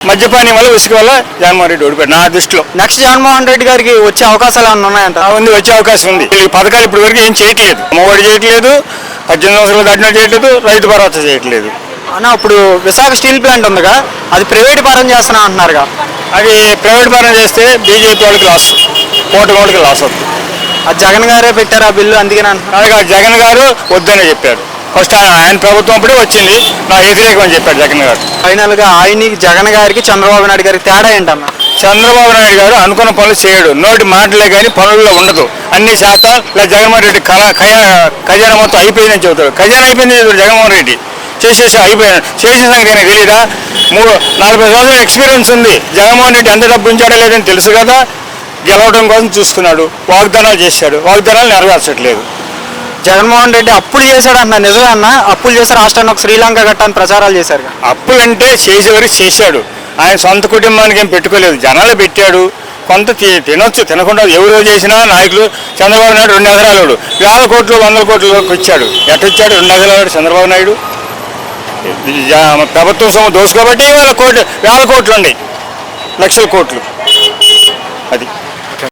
మద్యపానం వల్ల ఉసుక వల్ల జగన్మోహన్ రెడ్డి ఓడిపోయాడు నా దృష్టిలో. నెక్స్ట్ జగన్మోహన్ రెడ్డి గారికి వచ్చే అవకాశాలు ఏమైనా ఉన్నాయంట? ఉంది, వచ్చే అవకాశం ఉంది. ఈ పథకాలు ఇప్పటి వరకు ఏం చేయట్లేదు. అమ్మఒడి చేయట్లేదు, 18 సంవత్సరాలు దాటినా చేయట్లేదు, రైతు భరోసా చేయట్లేదు. అన్న ఇప్పుడు విశాఖ స్టీల్ ప్లాంట్ ఉందిగా, అది ప్రైవేట్ పరం చేస్తున్నా అంటున్నారుగా. అది ప్రైవేట్ పరం చేస్తే బీజేపీ వాళ్ళకి లాస్, కూటమి వాళ్ళకి లాస్ అవుతుంది. అది జగన్ గారే పెట్టారు ఆ బిల్లు, అందుకని అంటున్నారు. జగన్ గారు వద్దనే చెప్పారు. ఫస్ట్ ఆయన ప్రభుత్వం అప్పుడే వచ్చింది, నా వ్యతిరేకం అని చెప్పాడు జగన్ గారు. ఫైనల్ గా ఆయనకి జగన్ గారికి చంద్రబాబు నాయుడు గారికి తేడా ఏంటన్నా? చంద్రబాబు నాయుడు గారు అనుకున్న పనులు చేయడు, నోటి మాటలే కానీ పనుల్లో ఉండదు. అన్ని శాతం ఇలా జగన్మోహన్ రెడ్డి ఖజానా మొత్తం అయిపోయిందని చెబుతాడు. ఖజానా అయిపోయింది జగన్మోహన్ రెడ్డి, చేసేసి అయిపోయాడు. చేసిన సంగతి తెలీదా? 40 సంవత్సరాల ఎక్స్పీరియన్స్ ఉంది. జగన్మోహన్ రెడ్డి ఎంత డబ్బు ఉంచాడో లేదని తెలుసు కదా. గెలవడం కోసం చూస్తున్నాడు, వాగ్దానాలు చేశాడు, వాగ్దానాలు నెరవేర్చట్లేదు. జగన్మోహన్ రెడ్డి అప్పులు చేశాడు అన్న, నిజమే అన్న? అప్పులు చేశారు, రాష్ట్రాన్ని ఒక శ్రీలంక కట్టని ప్రచారాలు చేశారు. అప్పులంటే చేసేవరకు చేశాడు, ఆయన సొంత కుటుంబానికి ఏం పెట్టుకోలేదు, జనాలు పెట్టాడు. కొంత తినొచ్చు, తినకుండా ఎవరో చేసినా నాయకులు. చంద్రబాబు నాయుడు 2 ఎకరాలు 1,000 కోట్లు 100 కోట్లలోకి వచ్చాడు. ఎట్టొచ్చాడు 2 ఎకరాలు చంద్రబాబు నాయుడు? ప్రభుత్వం సొమ్ము దోసుకోబట్టి 1,000 కోట్లు ఉన్నాయి, లక్షల కోట్లు. అది